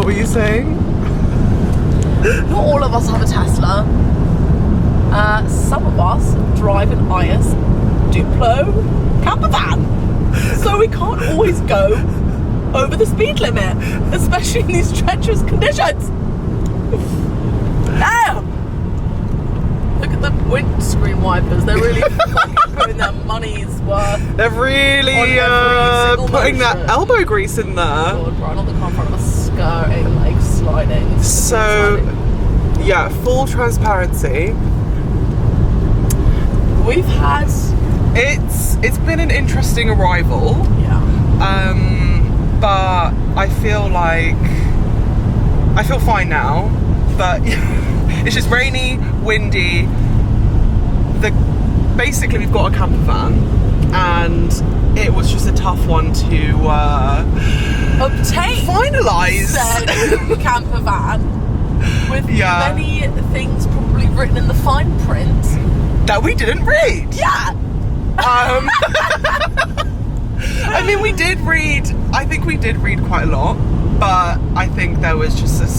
what were you saying? Not all of us have a Tesla. Some of us drive an IS Duplo campervan. So we can't always go over the speed limit, especially in these treacherous conditions. Now, look at the windscreen wipers. They're really putting their money's worth. They're really putting that elbow grease in there. God, right on the car in front of us, skirting, like sliding. So, yeah, full transparency. We've had. It's been an interesting arrival. Yeah. But I feel fine now. But it's just rainy, windy. Basically, we've got a camper van, and it was just a tough one to obtain. Finalise said camper van with many things probably written in the fine print that we didn't read. Yeah. I mean, we did read. I think we did read quite a lot, but I think there was just some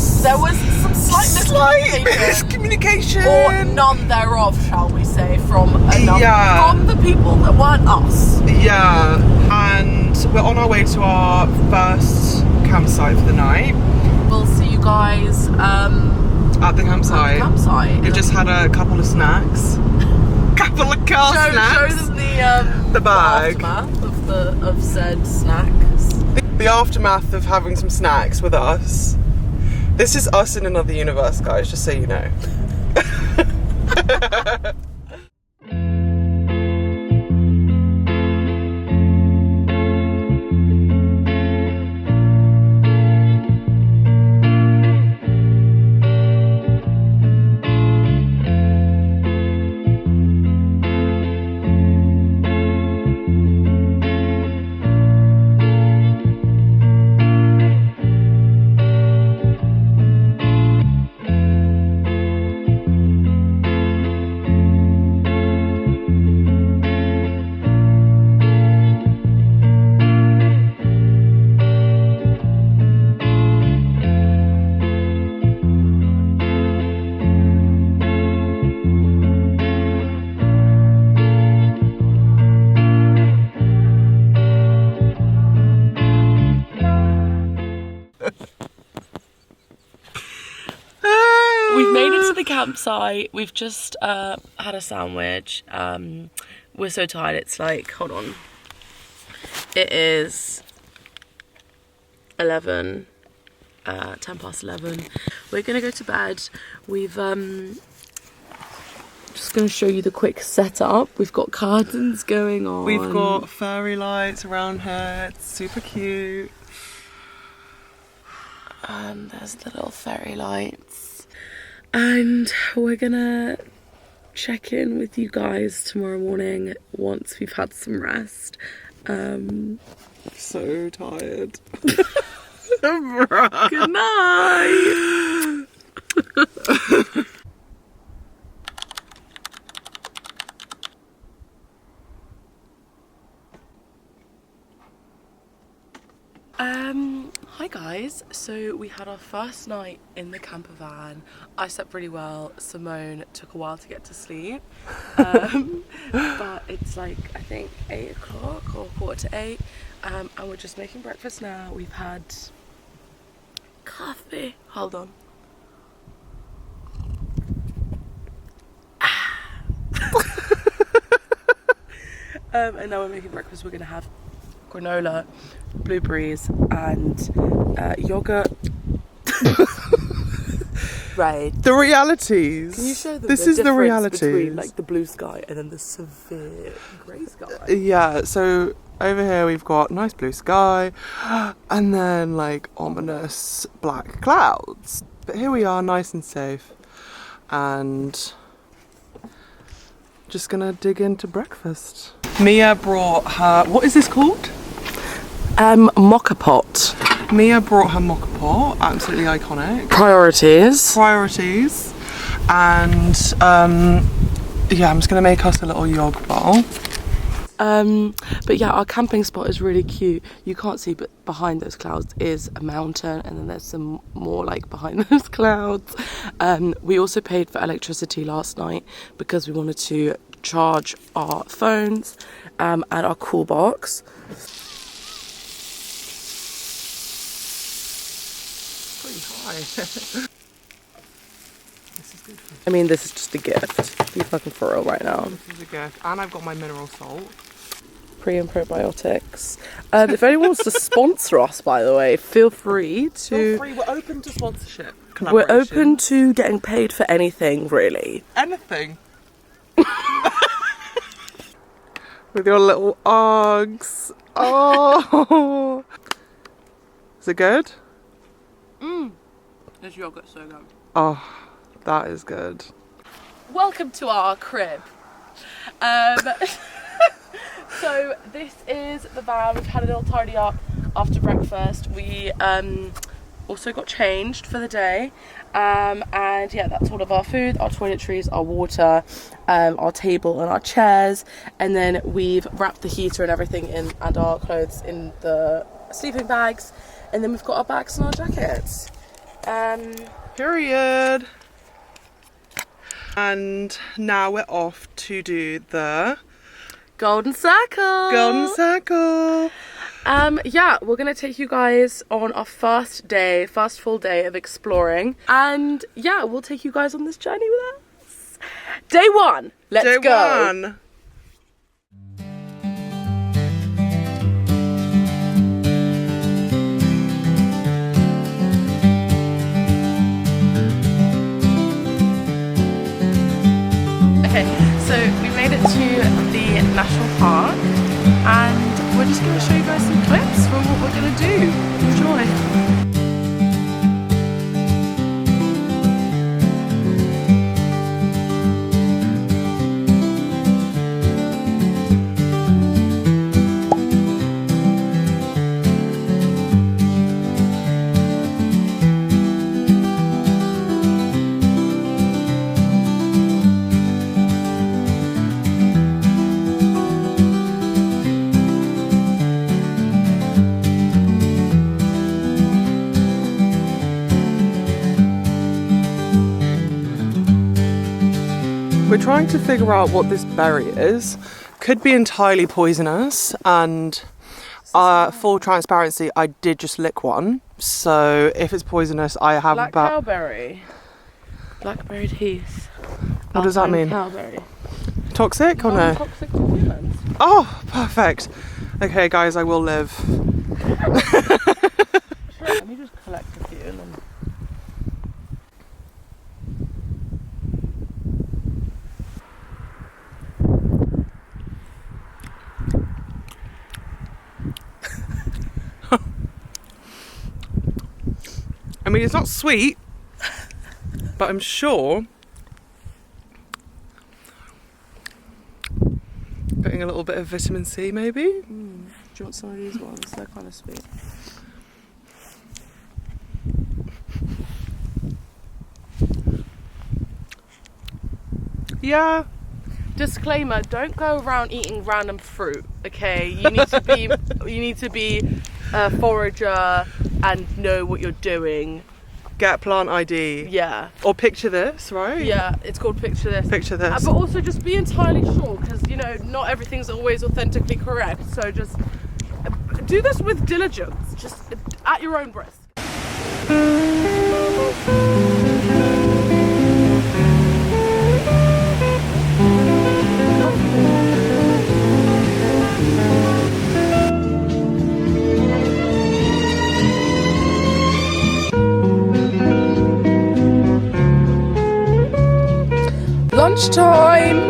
slight miscommunication, or none thereof, shall we say, from the people that weren't us. Yeah, and we're on our way to our first campsite for the night. We'll see you guys at the campsite. We've just had a couple of snacks. Couple of car snacks. Show them the bag. The aftermath of said snacks. The aftermath of having some snacks with us. This is us in another universe, guys, just so you know. Campsite. We've just had a sandwich. We're so tired. It's like, hold on. It is 10 past 11. We're gonna go to bed. We've just gonna show you the quick setup. We've got curtains going on. We've got fairy lights around here. It's super cute. And there's the little fairy lights. And we're gonna check in with you guys tomorrow morning once we've had some rest. So tired. Good night. Hi guys, so we had our first night in the camper van. I slept really well. Simone took a while to get to sleep, but it's like I think 8 o'clock or 7:45, and we're just making breakfast now. We've had coffee. Hold on. And now we're making breakfast. We're gonna have granola, blueberries, and yogurt. Right. The realities. Can you show them this the is the difference realities between like the blue sky and then the severe grey sky? Yeah, so over here we've got nice blue sky and then like ominous black clouds. But here we are, nice and safe, and just gonna dig into breakfast. Mia brought her, what is this called? Mocha pot. Mia brought her mocha pot, absolutely iconic. Priorities. And yeah, I'm just gonna make us a little yog bowl. But yeah, our camping spot is really cute. You can't see, but behind those clouds is a mountain, and then there's some more like behind those clouds. We also paid for electricity last night because we wanted to charge our phones and our cool box. Pretty high. This is good. I mean, this is just a gift. Be fucking for real right now. This is a gift, and I've got my mineral salt. Pre and probiotics. If anyone wants to sponsor us, by the way, feel free to. Feel free. We're open to sponsorship. We're open to getting paid for anything, really. Anything. With your little Uggs. Oh. Is it good? This yogurt's so good. Oh, that is good. Welcome to our crib. So this is the van. We've had a little tidy up after breakfast. We also got changed for the day, and yeah, that's all of our food, our toiletries, our water, our table and our chairs, and then we've wrapped the heater and everything in, and our clothes in the sleeping bags, and then we've got our bags and our jackets. Period. And now we're off to do the Golden Circle. Golden Circle. Yeah, we're gonna take you guys on our first full day of exploring, and yeah, we'll take you guys on this journey with us. Day one. Let's go. Day one. Okay, so we made it to the national park, and we're just going to show you guys some clips from what we're going to do. Enjoy. We're trying to figure out what this berry is. Could be entirely poisonous, and full transparency, I did just lick one. So if it's poisonous, I have Black about... cowberry. Blackberried heath. What does that mean? Cowberry. Toxic or no? Toxic to humans. Oh, perfect. Okay, guys, I will live. Let me just collect a few and then... I mean, it's not sweet, but I'm sure getting a little bit of vitamin C, maybe. Do you want some of these ones? They're kind of sweet. Yeah. Disclaimer: don't go around eating random fruit. Okay, you need to be a forager and know what you're doing. Get plant ID. Yeah. Or picture this, right? Yeah, it's called picture this. Picture this. But also just be entirely sure, because you know not everything's always authentically correct. So just do this with diligence, just at your own risk. Lunchtime!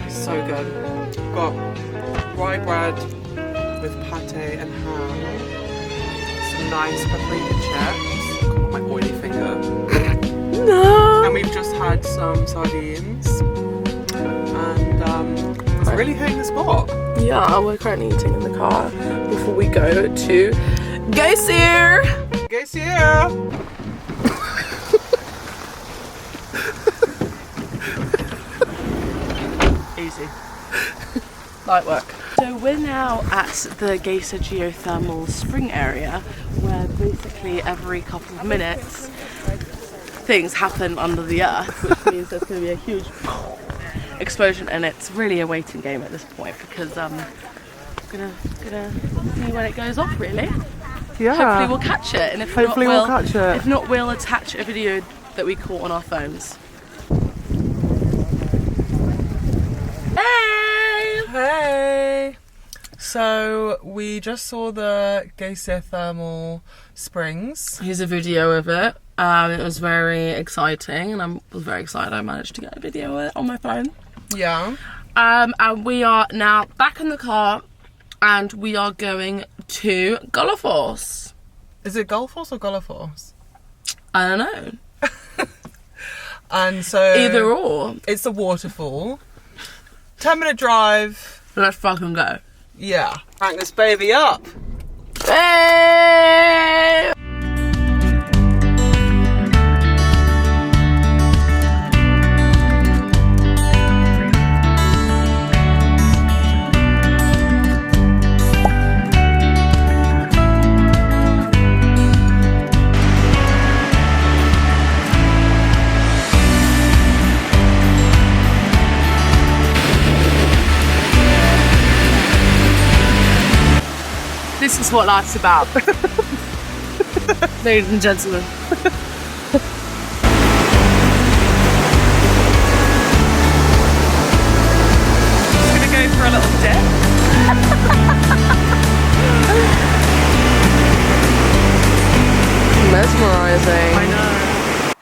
So good. Got rye bread with pate and ham. Some nice paprika chips. Got my oily finger. No! And we've just had some sardines. And it's really hitting the spot. Yeah, we're currently eating in the car before we go to Geysir! Geysir! Easy. Light work. So we're now at the Geysir geothermal spring area, where basically every couple of minutes things happen under the earth, which means there's going to be a huge explosion, and it's really a waiting game at this point because gonna see when it goes off, really. Yeah. Hopefully we'll catch it, and if Hopefully not, we'll catch it. If not, we'll attach a video that we caught on our phones. Hey! Hey! So we just saw the Geysir thermal springs. Here's a video of it. It was very exciting, and I was very excited I managed to get a video of it on my phone. Yeah. And we are now back in the car, and we are going to Gullfoss. Is it Gullfoss or Gullfoss? I don't know. And so Either or. it's a waterfall. 10-minute drive. Let's fucking go. Yeah. Crank this baby up. Hey! This is what life's about. Ladies and gentlemen. Just gonna go for a little dip. Mesmerizing. I know.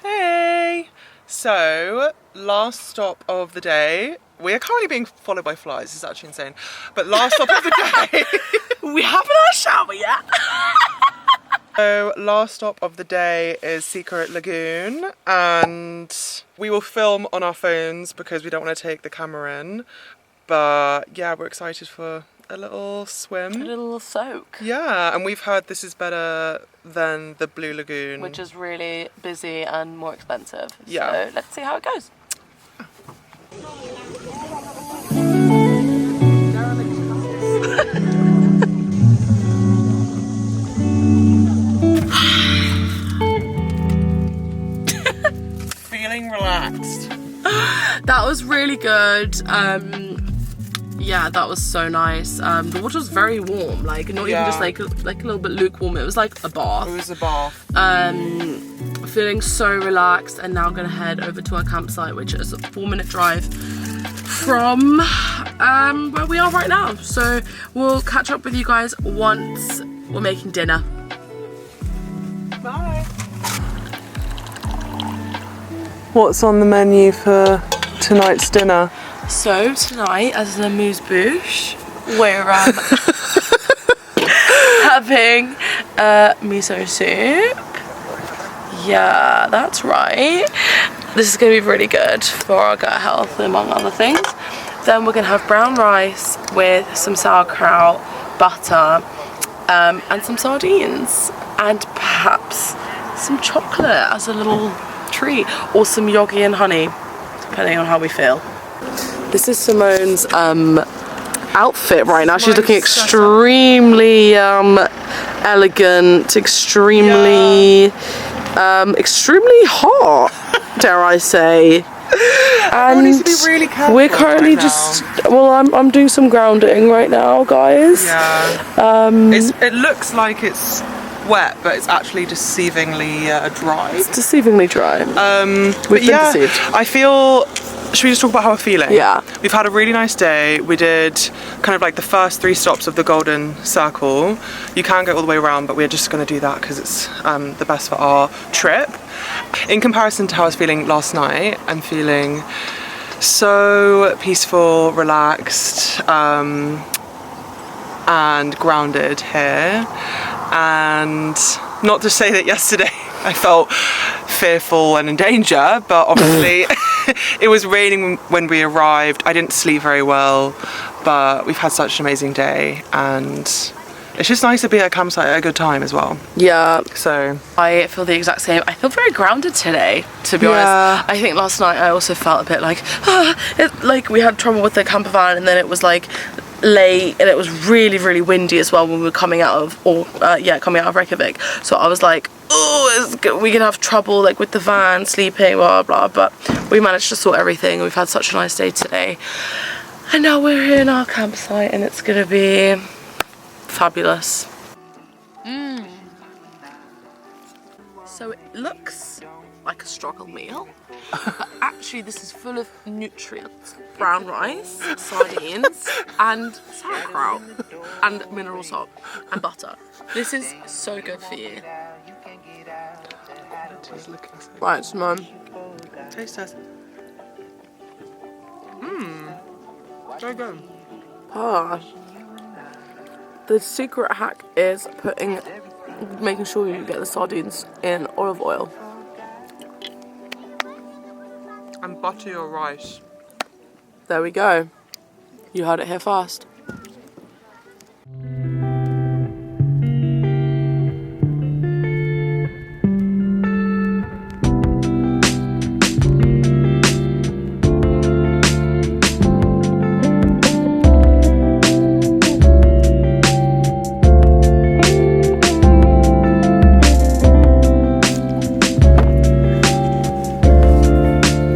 Hey! So, last stop of the day. We are currently being followed by flies. It's actually insane. But last stop of the day. We haven't had a shower yet. So, last stop of the day is Secret Lagoon, and we will film on our phones because we don't want to take the camera in. But yeah, we're excited for a little swim. A little soak. Yeah, and we've heard this is better than the Blue Lagoon. Which is really busy and more expensive. Yeah. So let's see how it goes. Feeling relaxed. That was really good. Yeah, that was so nice. The water was very warm, like not even just like a little bit lukewarm. It was like a bath. It was a bath. Feeling so relaxed, and now gonna head over to our campsite, which is a 4-minute drive from where we are right now. So we'll catch up with you guys once we're making dinner. Bye. What's on the menu for tonight's dinner? So tonight, as an amuse-bouche, we're having miso soup. Yeah, that's right. This is going to be really good for our gut health, among other things. Then we're going to have brown rice with some sauerkraut, butter, and some sardines, and perhaps some chocolate as a little treat, or some yogi and honey, depending on how we feel. This is Simone's outfit right now. She's looking extremely elegant, extremely hot, dare I say. And needs to be really careful we're currently right just I'm doing some grounding right now, guys. Yeah. It looks like it's wet, but it's actually deceivingly dry. It's deceivingly dry. We've been deceived. I feel. Should we just talk about how we're feeling? Yeah. We've had a really nice day. We did kind of like the first 3 stops of the Golden Circle. You can go all the way around, but we're just going to do that because it's the best for our trip. In comparison to how I was feeling last night, I'm feeling so peaceful, relaxed, and grounded here. And not to say that yesterday I felt fearful and in danger, but obviously it was raining when we arrived. I didn't sleep very well, but we've had such an amazing day, and It's just nice to be at a campsite at a good time as well. Yeah. So I feel the exact same. I feel very grounded today, to be Yeah. honest. I think last night I also felt a bit like, like we had trouble with the camper van, and then it was like late, and it was really, really windy as well when we were coming out of, coming out of Reykjavik. So I was like, oh, we're gonna have trouble like with the van, sleeping, blah, blah, but we managed to sort everything. We've had such a nice day today. And now we're here in our campsite, and it's gonna be fabulous. So it looks like a struggle meal, but actually this is full of nutrients. Brown rice, sardines, and sauerkraut, and mineral salt, and butter. This is so good for you. Right, Simone. taste test. Very good. The secret hack is making sure you get the sardines in olive oil. And butter your rice. There we go. You heard it here first.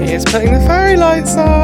He's putting the fairy lights up.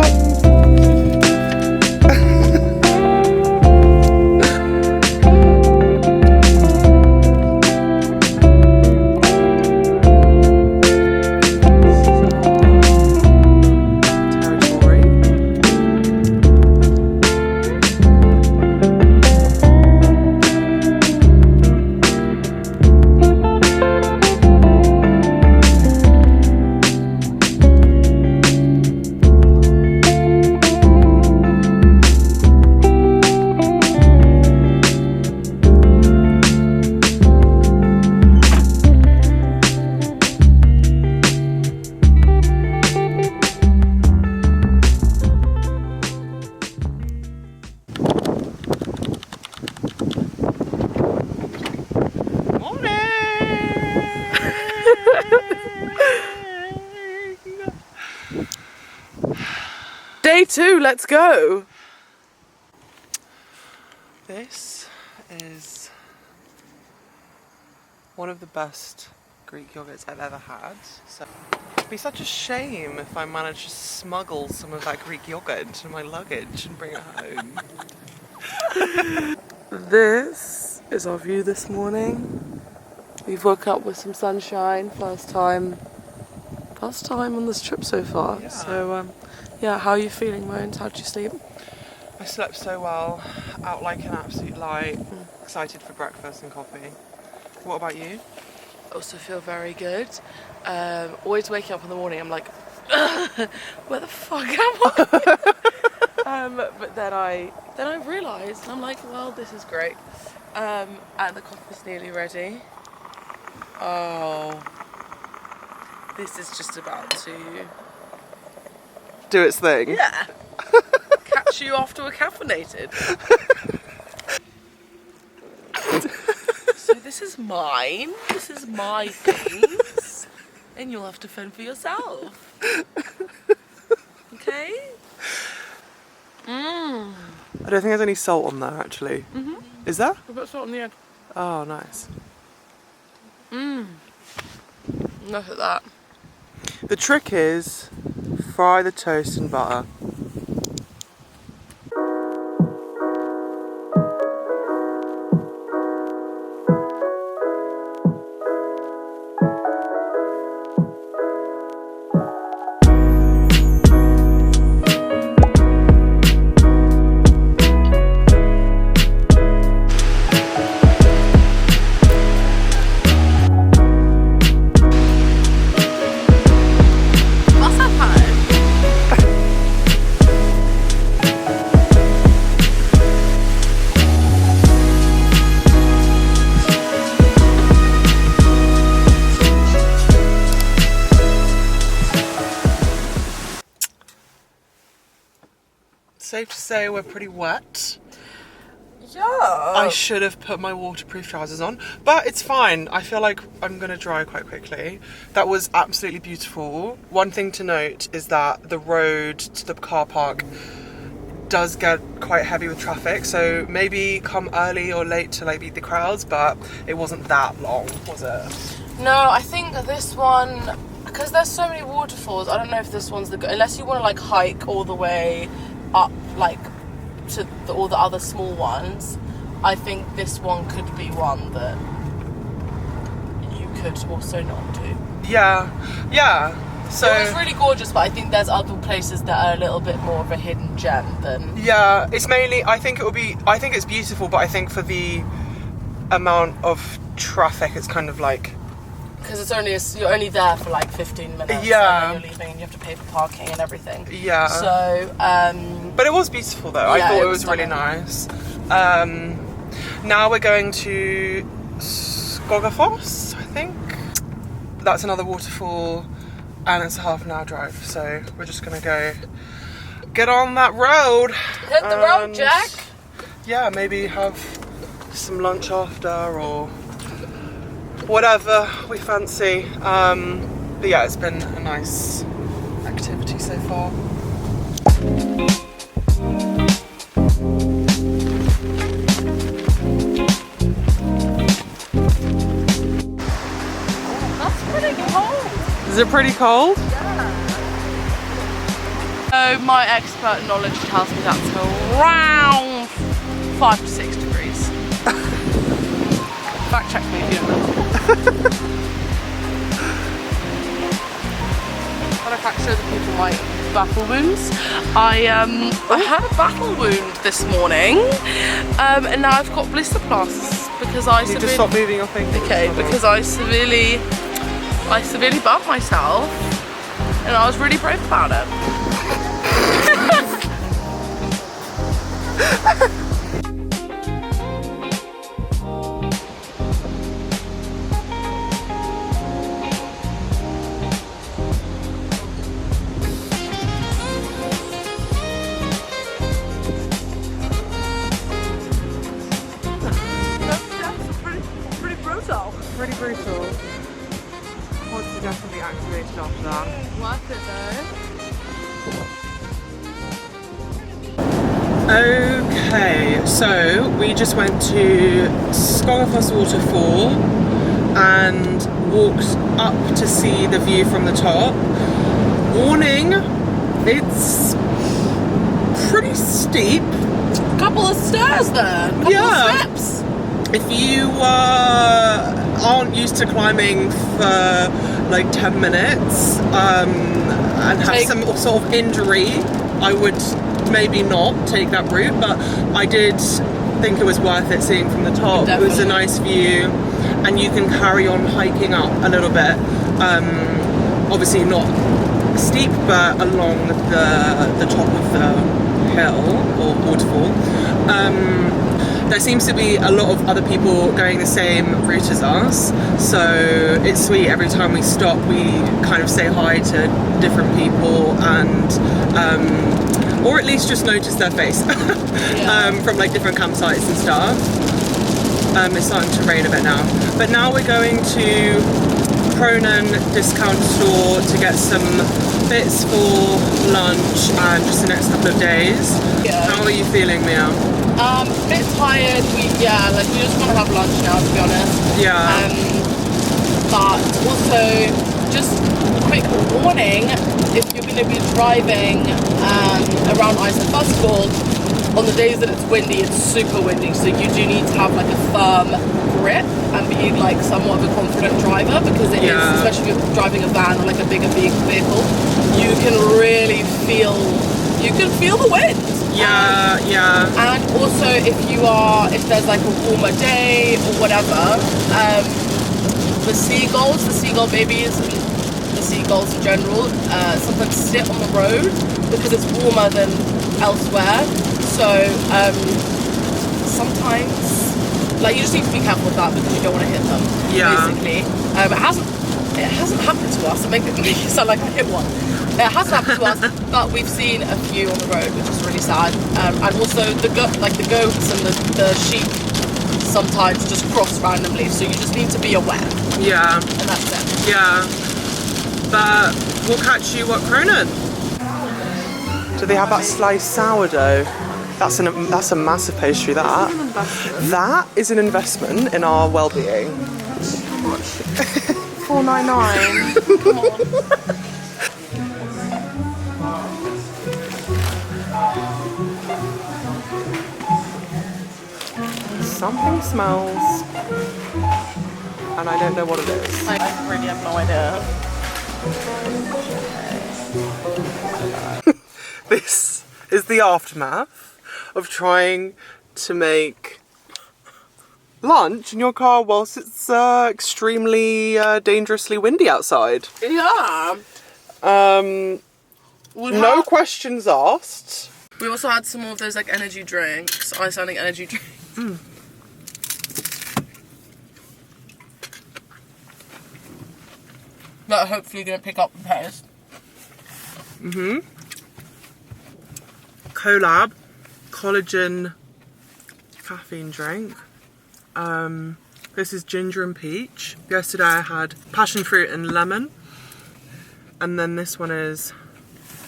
Day 2, let's go. This is one of the best Greek yogurts I've ever had. So it'd be such a shame if I managed to smuggle some of that Greek yogurt into my luggage and bring it home. This is our view this morning. We've woke up with some sunshine, first time on this trip so far. Yeah. So yeah, how are you feeling, Moans? How'd you sleep? I slept so well, out like an absolute light, excited for breakfast and coffee. What about you? Also feel very good. Always waking up in the morning, I'm like, where the fuck am I? But then I realised, and I'm like, well, this is great. And the coffee's nearly ready. Oh, this is just about to Do its thing. Yeah. Catch you after we're caffeinated. So this is mine. This is my things. And you'll have to fend for yourself. Okay? I don't think there's any salt on there actually. Is there? I've got salt on the end. Oh, nice. Look at that. The trick is fry the toast in butter. Safe to say we're pretty wet. Yeah. I should have put my waterproof trousers on, but it's fine. I feel like I'm gonna dry quite quickly. That was absolutely beautiful. One thing to note is that the road to the car park does get quite heavy with traffic, so maybe come early or late to like beat the crowds, but it wasn't that long, was it? No, I think this one, because there's so many waterfalls, I don't know if this one's the good, unless you want to like hike all the way up like to all the other small ones. I think this one could be one that you could also not do. Yeah. So it was really gorgeous, but I think there's other places that are a little bit more of a hidden gem than... Yeah, it's mainly, I think it's beautiful, but I think for the amount of traffic, it's kind of like... Because you're only there for like 15 minutes. Yeah. And then you're leaving and you have to pay for parking and everything. Yeah. So, but it was beautiful though. Yeah, I thought it was stunning. really nice. Now we're going to Skogafoss, I think. That's another waterfall. And it's a half an hour drive, so we're just gonna go get on that road. Hit the road, Jack. Yeah, maybe have some lunch after or whatever we fancy. But yeah, it's been a nice activity so far. That's pretty cold. Is it pretty cold? So my expert knowledge tells me that's around 5 to 6 degrees. Fact check me if you don't know. Fun fact, show the people my battle wounds. I had a battle wound this morning, and now I've got blister plasters because I You just stop moving your finger. Okay, because I severely bumped myself, and I was really brave about it. Pretty brutal. Quads are definitely activated after that. Worth it though. Okay, so we just went to Skogafoss waterfall and walked up to see the view from the top. Warning, it's pretty steep. Couple of stairs there. Couple of steps. If you aren't used to climbing for like 10 minutes and have some sort of injury, I would maybe not take that route, but I did think it was worth it seeing from the top. Definitely. It was a nice view and you can carry on hiking up a little bit. Obviously not steep, but along the top of the hill or waterfall. There seems to be a lot of other people going the same route as us, so it's sweet. Every time we stop, we kind of say hi to different people and or at least just notice their face from like different campsites and stuff. It's starting to rain a bit now, but now we're going to Krónan discount store to get some bits for lunch and just the next couple of days. How are you feeling, Mia? A bit tired. We just want to have lunch now, to be honest. Yeah. But also, just a quick warning: if you're going to be driving around Iceland, first of all, on the days that it's windy, it's super windy, so you do need to have like a firm grip and be like somewhat of a confident driver, because it is, especially if you're driving a van or like a bigger vehicle, you can really feel the wind. Yeah. And also if there's like a warmer day or whatever, the seagull babies, and the seagulls in general, sometimes sit on the road because it's warmer than elsewhere. So sometimes, like, you just need to be careful with that because you don't want to hit them. Yeah. Basically, it hasn't It hasn't happened to us. It makes it sound like I hit one. It hasn't happened to us, but we've seen a few on the road, which is really sad. And also the goats and the sheep sometimes just cross randomly, so you just need to be aware. Yeah. And that's it. Yeah. But we'll catch you at Krónan. Do they have that sliced sourdough? That's a massive pastry. That is an investment in our well-being. How much? $4.99. Come on. Something smells, and I don't know what it is. I really have no idea. This is the aftermath of trying to make lunch in your car whilst it's extremely dangerously windy outside. Yeah. No questions asked. We also had some more of those like energy drinks, Icelandic energy drinks. That are hopefully going to pick up the pace. Collab, collagen caffeine drink. This is ginger and peach. Yesterday I had passion fruit and lemon. And then this one is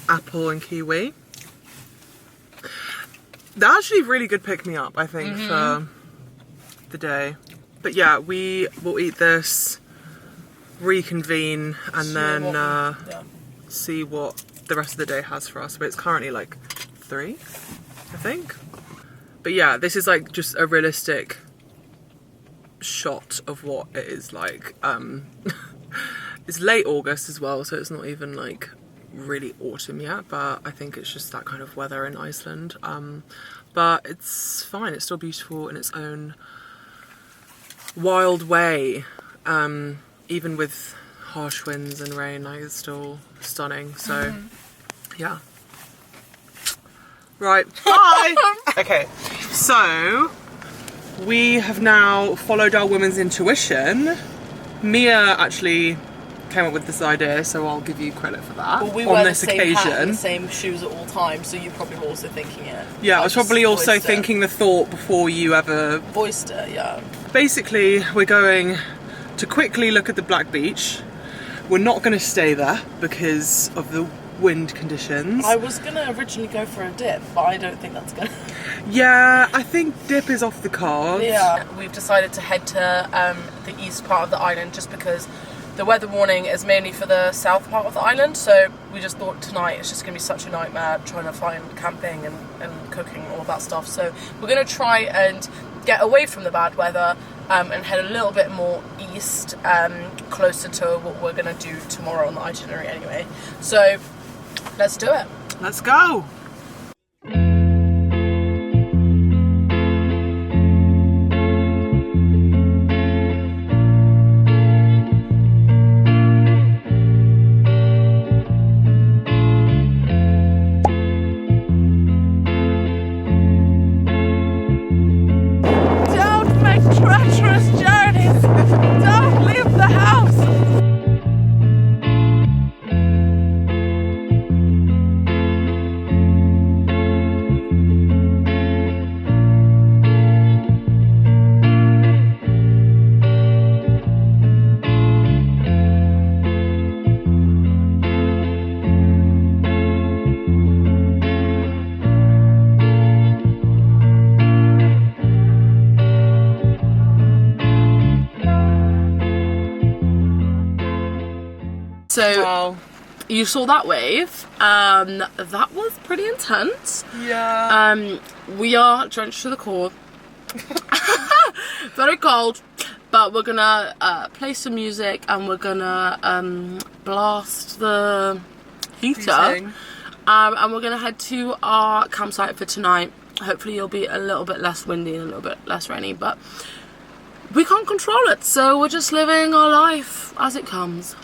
apple and kiwi. They're actually really good pick-me-up, I think, for the day. But yeah, we will eat this, reconvene, and then see what the rest of the day has for us. But it's currently like 3, I think. But yeah, this is like just a realistic shot of what it is like. It's late August as well, so it's not even like really autumn yet, but I think it's just that kind of weather in Iceland. But it's fine, it's still beautiful in its own wild way. Even with harsh winds and rain, like, it's still stunning. So yeah. Right, bye! Okay, so we have now followed our women's intuition. Mia actually came up with this idea, so I'll give you credit for that. Well, we on wear this the same occasion. hat and the same shoes at all times, so you probably were also thinking it. Yeah, I was probably also thinking the thought before you ever voiced it. Yeah. Basically, we're going to quickly look at the Black Beach. We're not going to stay there because of the wind conditions. I was going to originally go for a dip, but I don't think that's going to... Yeah, I think dip is off the cards. Yeah. We've decided to head to the east part of the island just because the weather warning is mainly for the south part of the island, so we just thought tonight it's just going to be such a nightmare trying to find camping and cooking, all of that stuff. So we're going to try and get away from the bad weather and head a little bit more east, closer to what we're going to do tomorrow on the itinerary anyway. So let's do it. Let's go! So wow. You saw that wave. That was pretty intense. Yeah. We are drenched to the core. Very cold. But we're gonna play some music and we're gonna blast the heater. And we're gonna head to our campsite for tonight. Hopefully it'll be a little bit less windy and a little bit less rainy, but we can't control it, so we're just living our life as it comes.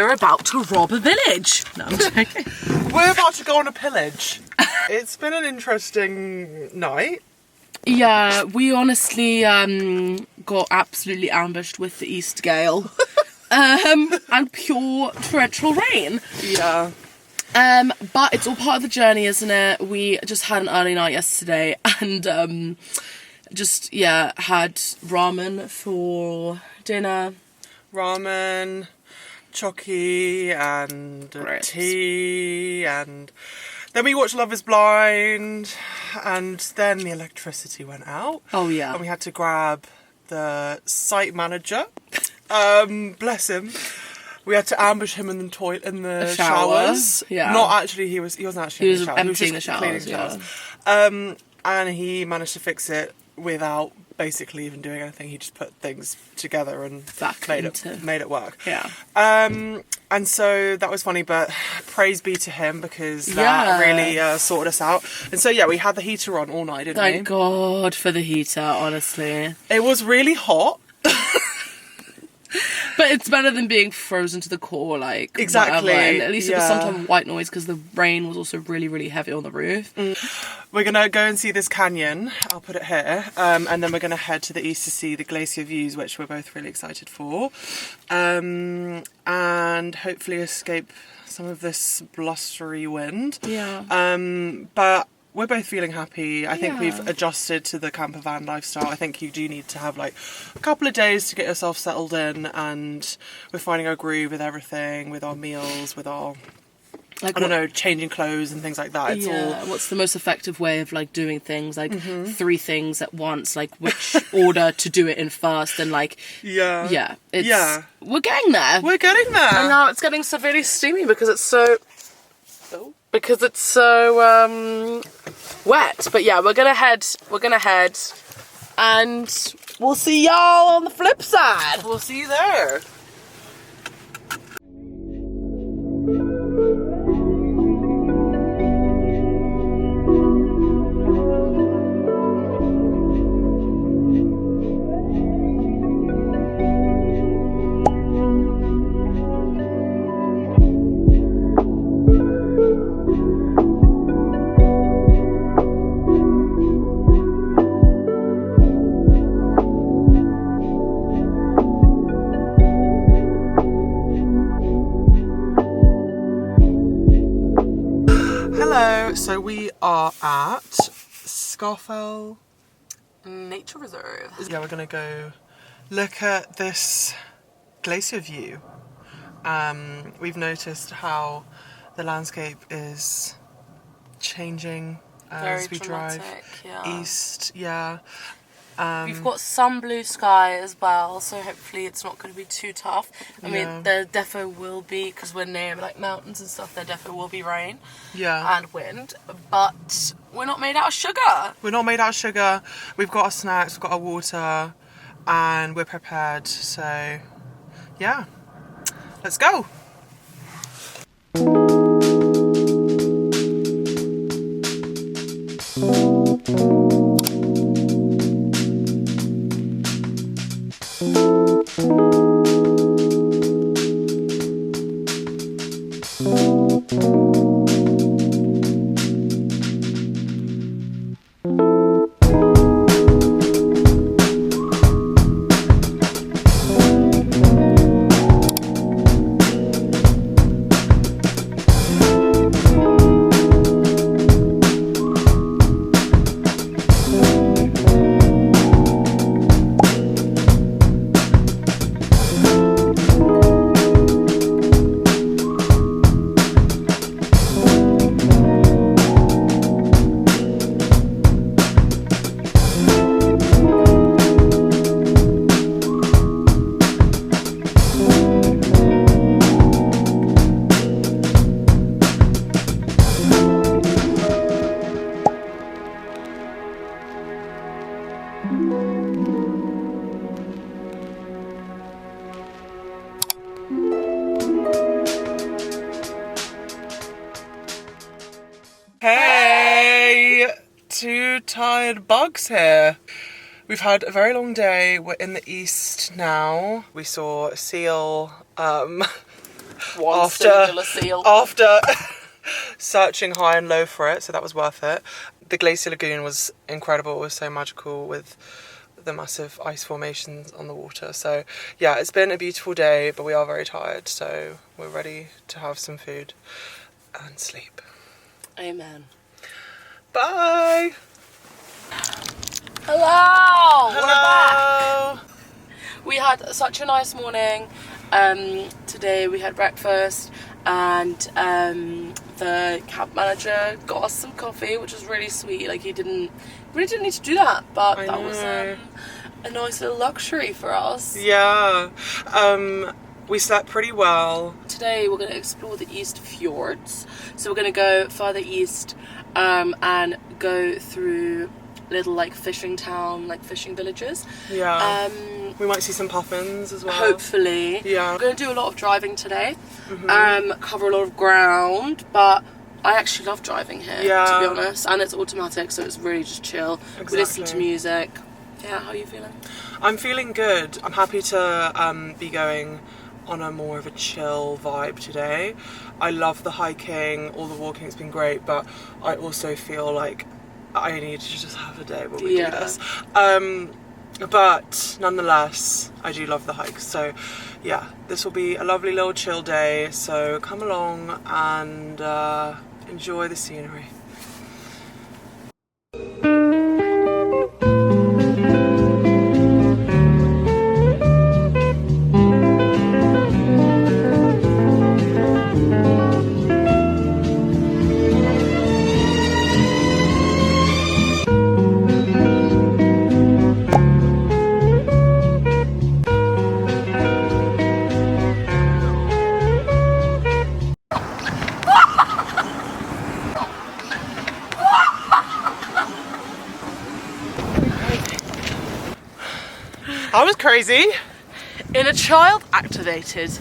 we're about to rob a village. No, I'm joking. We're about to go on a pillage. It's been an interesting night. Yeah, we honestly got absolutely ambushed with the east gale. And pure torrential rain. Yeah. But it's all part of the journey, isn't it? We just had an early night yesterday and had ramen for dinner. Ramen, chocky, and tea, and then we watched Love is Blind, and then the electricity went out. Oh yeah. And we had to grab the site manager. Bless him. We had to ambush him in the showers. Yeah. Not actually. He wasn't actually. He was emptying the showers. And he managed to fix it without basically even doing anything. He just put things together and made it work. Yeah. And so that was funny, but praise be to him because that really sorted us out. And so we had the heater on all night, didn't we? Thank God for the heater, honestly. It was really hot. But it's better than being frozen to the core, like, exactly. whatever. And at least it was some type of white noise because the rain was also really, really heavy on the roof. We're going to go and see this canyon. I'll put it here. And then we're going to head to the east to see the glacier views, which we're both really excited for. And hopefully escape some of this blustery wind. Yeah. But we're both feeling happy. I think we've adjusted to the campervan lifestyle. I think you do need to have like a couple of days to get yourself settled in, and we're finding our groove with everything, with our meals, with our, like, I don't know, changing clothes and things like that. It's all... What's the most effective way of like doing things, like 3 things at once, like which order to do it in first, and like we're getting there. We're getting there. And now it's getting severely steamy because it's so wet. But yeah, we're gonna head and we'll see y'all on the flip side. We'll see you there. So we are at Thingvellir Nature Reserve. Yeah, we're gonna go look at this glacier view. We've noticed how the landscape is changing as we drive east. We've got some blue sky as well, so hopefully it's not going to be too tough. I mean, there defo will be, because we're near like mountains and stuff, there defo will be rain and wind, but we're not made out of sugar. We're not made out of sugar. We've got our snacks, we've got our water, and we're prepared. So, yeah, let's go. Hey, 2 tired bugs here. We've had a very long day. We're in the east now. We saw a seal. one singular seal. After searching high and low for it, so that was worth it. The glacier lagoon was incredible. It was so magical with the massive ice formations on the water. So yeah, it's been a beautiful day, but we are very tired, so we're ready to have some food and sleep. Amen. Bye. Hello. We're Hello. back. We had such a nice morning. Today we had breakfast, and the camp manager got us some coffee, which was really sweet. Like, he really didn't need to do that, but that was a nice little luxury for us. Yeah. We slept pretty well. Today we're going to explore the East Fjords. So we're going to go further east and go through little like fishing town, like fishing villages. Yeah. We might see some puffins as well. Hopefully. Yeah. We're going to do a lot of driving today. Cover a lot of ground, but I actually love driving here, to be honest. And it's automatic, so it's really just chill. Exactly. We listen to music. Yeah, how are you feeling? I'm feeling good. I'm happy to be going on a more of a chill vibe today. I love the hiking, all the walking, it's been great, but I also feel like I need to just have a day where we do this. But nonetheless, I do love the hike. So yeah, this will be a lovely little chill day. So come along and enjoy the scenery. That was crazy. Inner child activated.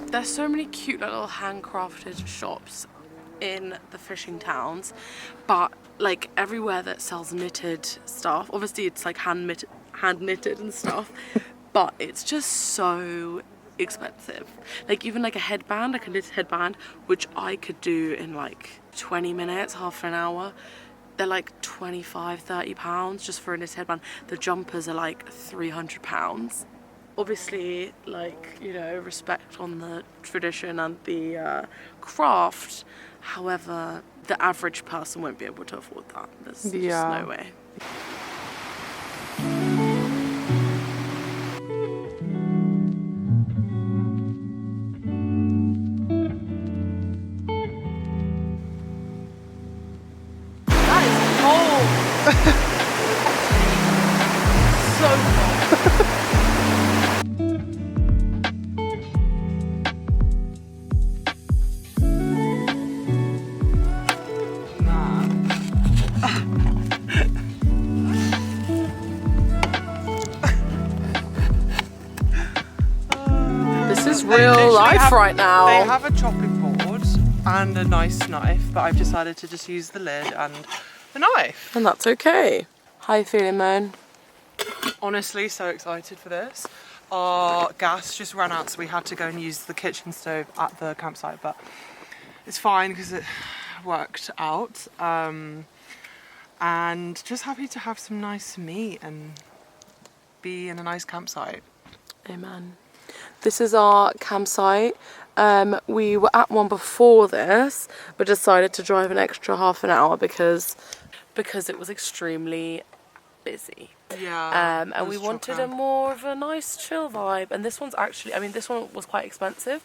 There's so many cute little handcrafted shops in the fishing towns, but like everywhere that sells knitted stuff, obviously it's like hand knitted and stuff, but it's just so expensive. Like even like a headband, like a knitted headband, which I could do in like 20 minutes, half an hour, they're like 25-30 pounds just for a knitted headband. The jumpers are like 300 pounds. Obviously, like, you know, respect on the tradition and the craft. However, the average person won't be able to afford that. There's just no way. That is cold. So cold. Real life right now. They have a chopping board and a nice knife, but I've decided to just use the lid and the knife. And that's okay. How you feeling, Moan? Honestly, so excited for this. our gas just ran out, so we had to go and use the kitchen stove at the campsite, but it's fine because it worked out. And just happy to have some nice meat and be in a nice campsite. Amen. This is our campsite. We were at one before this, but decided to drive an extra half an hour because it was extremely busy. Yeah. And we wanted a more of a nice chill vibe. And this one's actually, I mean, this one was quite expensive,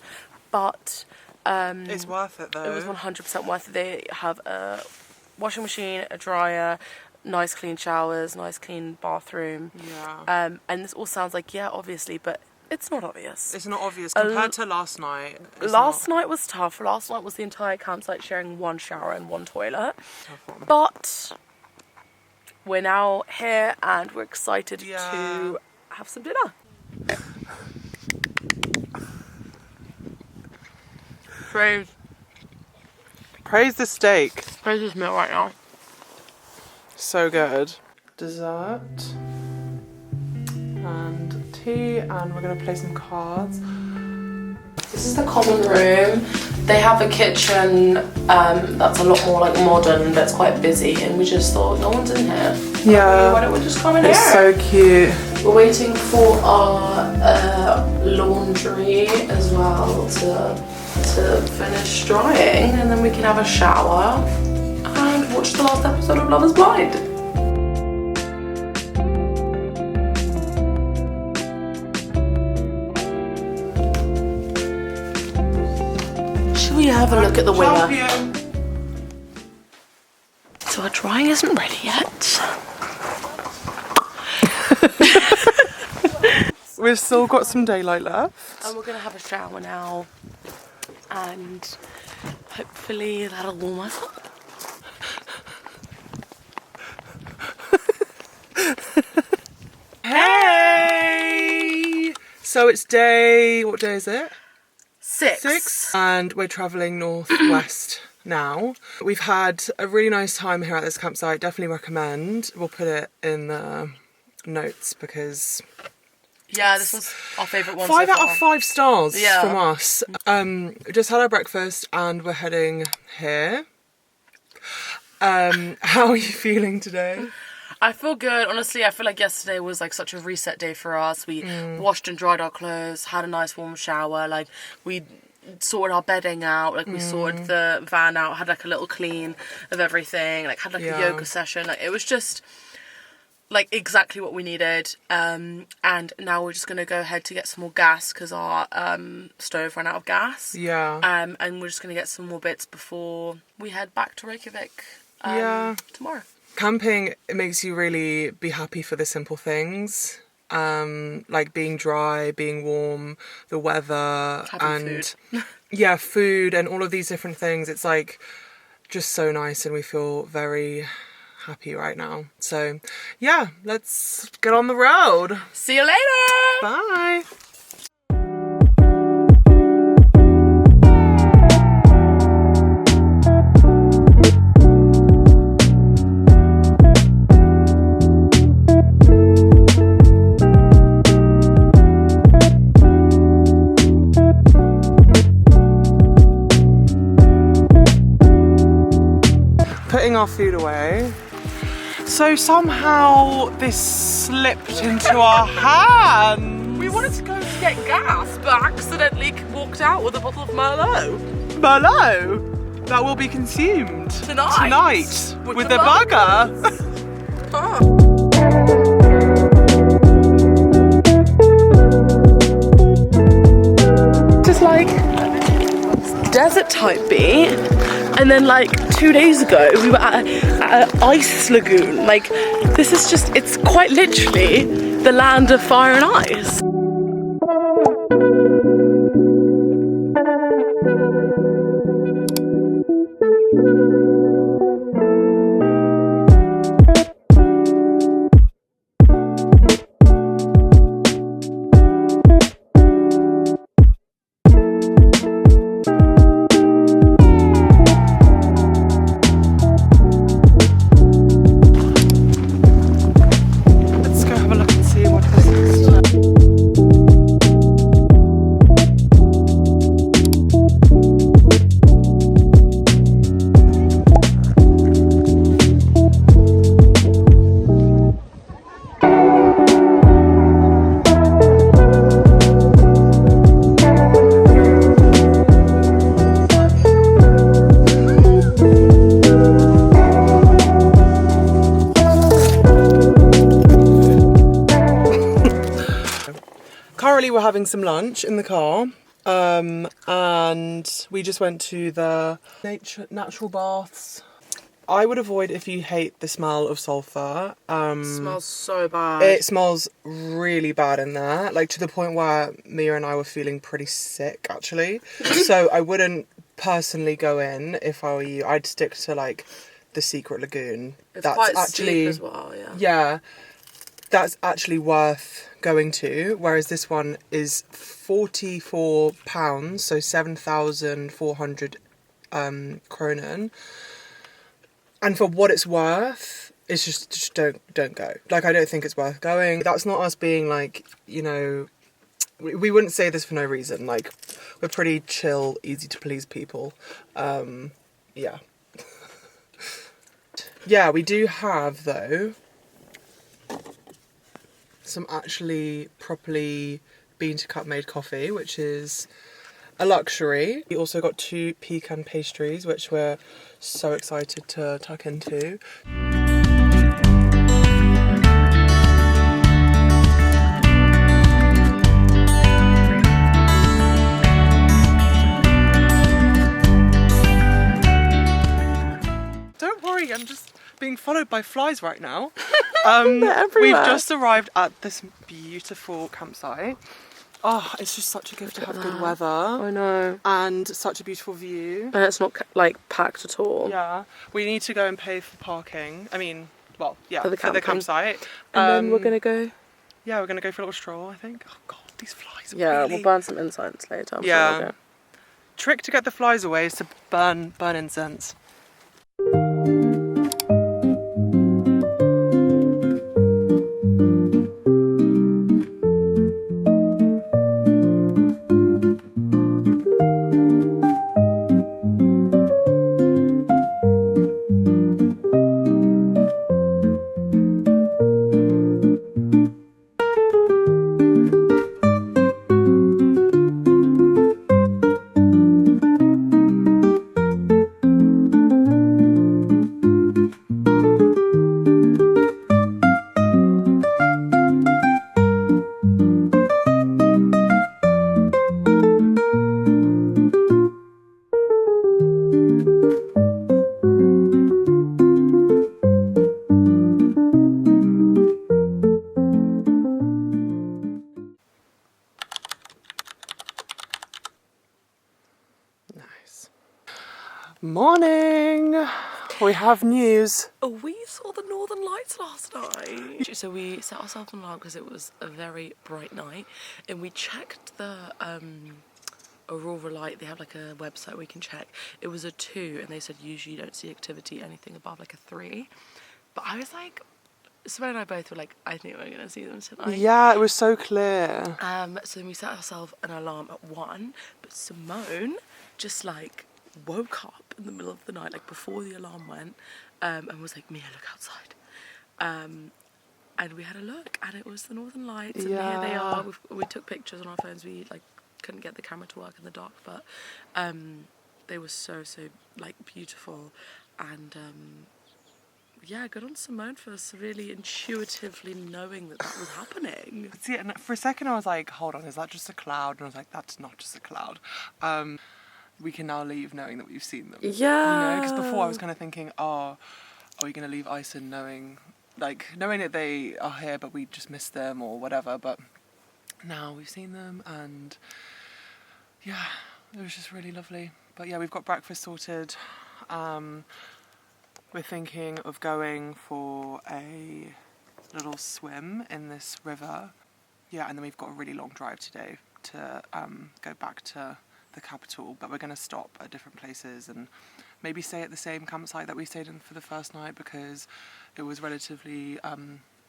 but it's worth it though. It was 100% worth it. They have a washing machine, a dryer, nice clean showers, nice clean bathroom. Yeah. And this all sounds like, yeah, obviously, but it's not obvious. It's not obvious compared to last night. Last night was tough. Last night was the entire campsite sharing one shower and one toilet. But we're now here and we're excited to have some dinner. Praise the steak. Praise this meal right now. So good. Dessert and tea, and we're gonna play some cards. This is the common room. They have a kitchen that's a lot more like modern, but it's quite busy, and we just thought no one's in here. Yeah. Why don't we just come in here? It's so cute. We're waiting for our laundry as well to finish drying, and then we can have a shower and watch the last episode of Love is Blind. Should we have a look at the winner? So our drying isn't ready yet. We've still got some daylight left. And we're gonna have a shower now, and hopefully that'll warm us up. Hey! So it's what day is it? 6. And we're travelling northwest now. We've had a really nice time here at this campsite, definitely recommend. We'll put it in the notes because... Yeah, this was our favourite one 5 so out far. of 5 stars Yeah. from us. Just had our breakfast and we're heading here. How are you feeling today? I feel good. Honestly, I feel like yesterday was like such a reset day for us. We washed and dried our clothes, had a nice warm shower, like we sorted our bedding out, like we sorted the van out, had like a little clean of everything, like had like a yoga session. Like it was just like exactly what we needed. And now we're just gonna go ahead to get some more gas because our stove ran out of gas. Yeah. And we're just gonna get some more bits before we head back to Reykjavik tomorrow. Camping, it makes you really be happy for the simple things, like being dry, being warm, the weather, Having and food. Food and all of these different things. It's like just so nice, and we feel very happy right now. So yeah, let's get on the road. See you later. Bye. Putting our food away. So somehow this slipped into our hand. We wanted to go to get gas, but accidentally walked out with a bottle of Merlot. Merlot that will be consumed tonight with the burger. Just like desert type beat. And then like 2 days ago we were at an ice lagoon. Like this is just, it's quite literally the land of fire and ice. Let's go have a look and see what this is. we're having some lunch in the car. And we just went to the natural baths. I would avoid if you hate the smell of sulphur. Smells so bad. It smells really bad in there, like to the point where Mia and I were feeling pretty sick actually. So I wouldn't personally go in if I were you. I'd stick to like the secret lagoon. It's that's quite actually steep as well, yeah. Yeah, that's actually worth going to. Whereas this one is £44, so 7,400 Krónan. And for what it's worth, it's just don't go. Like, I don't think it's worth going. That's not us being like, you know, we wouldn't say this for no reason. Like, we're pretty chill, easy to please people. Yeah. Yeah, we do have, though, some actually properly bean-to-cup made coffee, which is a luxury. We also got 2 pecan pastries, which we're so excited to tuck into. Don't worry, I'm just being followed by flies right now. They're everywhere. We've just arrived at this beautiful campsite. Oh, it's just such a gift to have good weather. I know. And such a beautiful view. And it's not like packed at all. Yeah. We need to go and pay for parking. I mean, well, yeah, For the campsite. And then we're going to go... Yeah, we're going to go for a little stroll, I think. Oh, God, these flies are Yeah, really... we'll burn some incense later. I'm Yeah. sure we'll go. Trick to get the flies away is to burn incense. Morning! We have news. We saw the Northern Lights last night. So we set ourselves an alarm because it was a very bright night, and we checked the aurora light. They have like a website where you can check. It was a 2, and they said usually you don't see activity anything above like a 3. But I was like, Simone and I both were like, I think we're gonna see them tonight. Yeah, it was so clear. So then we set ourselves an alarm at 1, but Simone just like woke up in the middle of the night, like before the alarm went, and was like, Mia, look outside. And we had a look, and it was the Northern Lights, and here they are. We took pictures on our phones. We like couldn't get the camera to work in the dark, but they were so like beautiful, and yeah, good on Simone for really intuitively knowing that was happening. See, and for a second I was like, hold on, is that just a cloud? And I was like, that's not just a cloud. We can now leave knowing that we've seen them. Yeah. You know, because before I was kind of thinking, oh, are we going to leave Iceland knowing that they are here but we just missed them or whatever. But now we've seen them, and yeah, it was just really lovely. But yeah, we've got breakfast sorted. We're thinking of going for a little swim in this river. Yeah, and then we've got a really long drive today to go back to the capital, but we're going to stop at different places and maybe stay at the same campsite that we stayed in for the first night, because it was relatively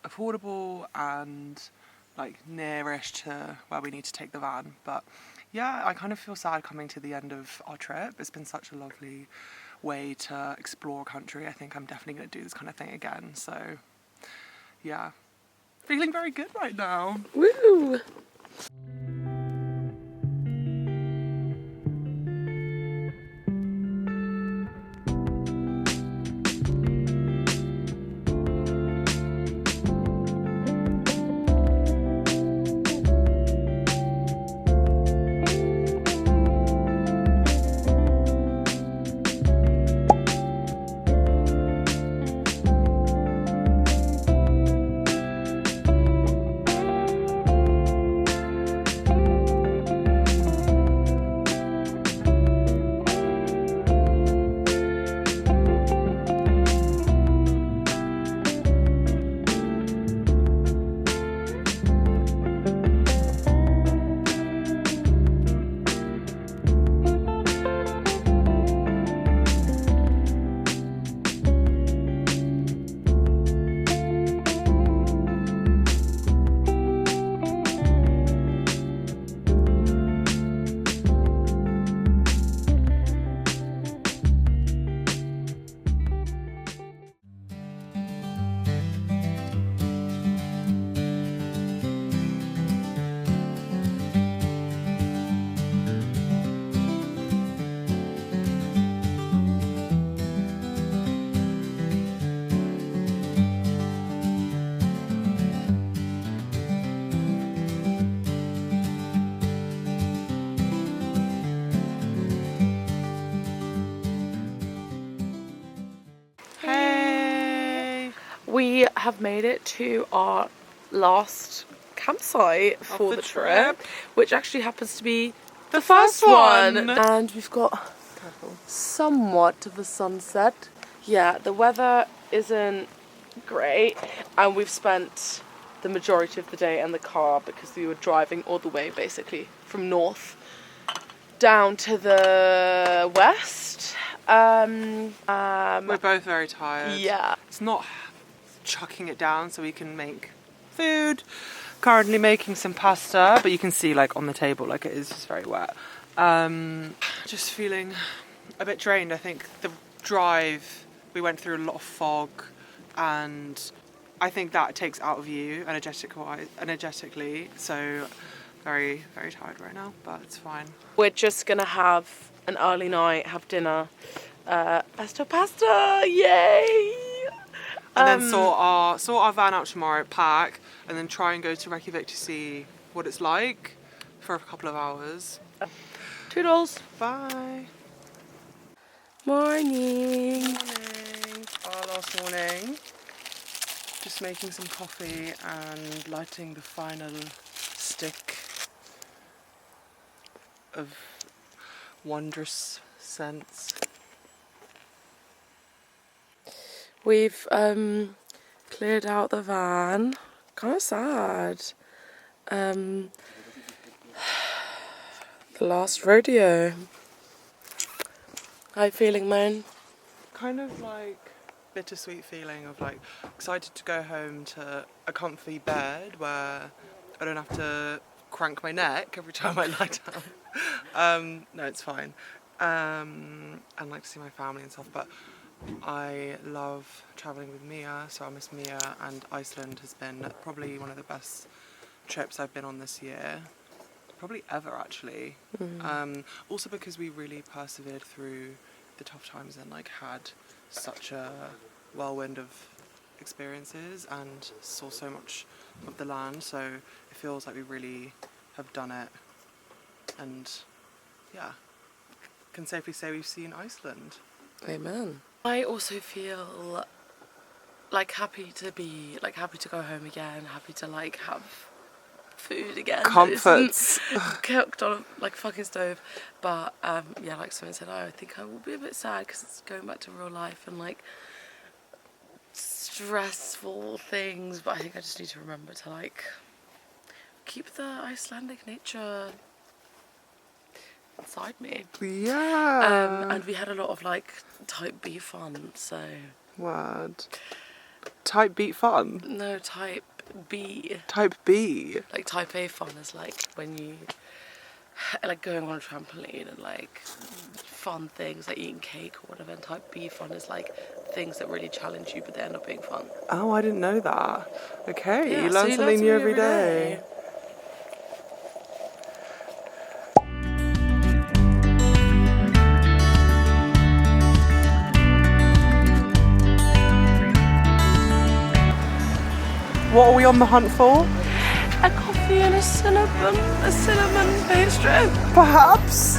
affordable and like nearish to where we need to take the van. But yeah, I kind of feel sad coming to the end of our trip. It's been such a lovely way to explore a country. I think I'm definitely going to do this kind of thing again. So yeah, feeling very good right now. Woo! We have made it to our last campsite for the trip, which actually happens to be the first one. And we've got somewhat of a sunset. Yeah, the weather isn't great, and we've spent the majority of the day in the car because we were driving all the way basically from north down to the west. We're both very tired. Yeah. It's not chucking it down so we can make food. Currently making some pasta, but you can see like on the table like it is just very wet. Just feeling a bit drained. I think the drive, we went through a lot of fog, and I think that takes out of you energetically, so very, very tired right now, but it's fine. We're just gonna have an early night, have dinner, pesto pasta, yay! And then sort our van out tomorrow, pack, and then try and go to Keflavik to see what it's like for a couple of hours. Toodles! Bye! Morning! Morning! Our last morning. Just making some coffee and lighting the final stick of wondrous scents. We've cleared out the van. Kind of sad. The last rodeo. How you feeling, man? Kind of like bittersweet feeling of like excited to go home to a comfy bed where I don't have to crank my neck every time I lie down. No, it's fine. And like to see my family and stuff, but I love travelling with Mia, so I miss Mia, and Iceland has been probably one of the best trips I've been on this year. Probably ever, actually. Also because we really persevered through the tough times and like had such a whirlwind of experiences and saw so much of the land, so it feels like we really have done it, and yeah, can safely say we've seen Iceland. Amen. I also feel like happy to go home again, happy to like have food again. Comforts. Cooked on like a fucking stove. But yeah, like someone said, I think I will be a bit sad because it's going back to real life and like stressful things. But I think I just need to remember to like keep the Icelandic nature inside me. Yeah. And we had a lot of like type B fun, so. Word. Type beat fun? No, type B. Type B? Like type A fun is like when you like going on a trampoline and like fun things like eating cake or whatever, and type B fun is like things that really challenge you but they end up being fun. Oh, I didn't know that. Okay, Yeah, you learn something new every day. What are we on the hunt for? A coffee and a cinnamon pastry. Perhaps?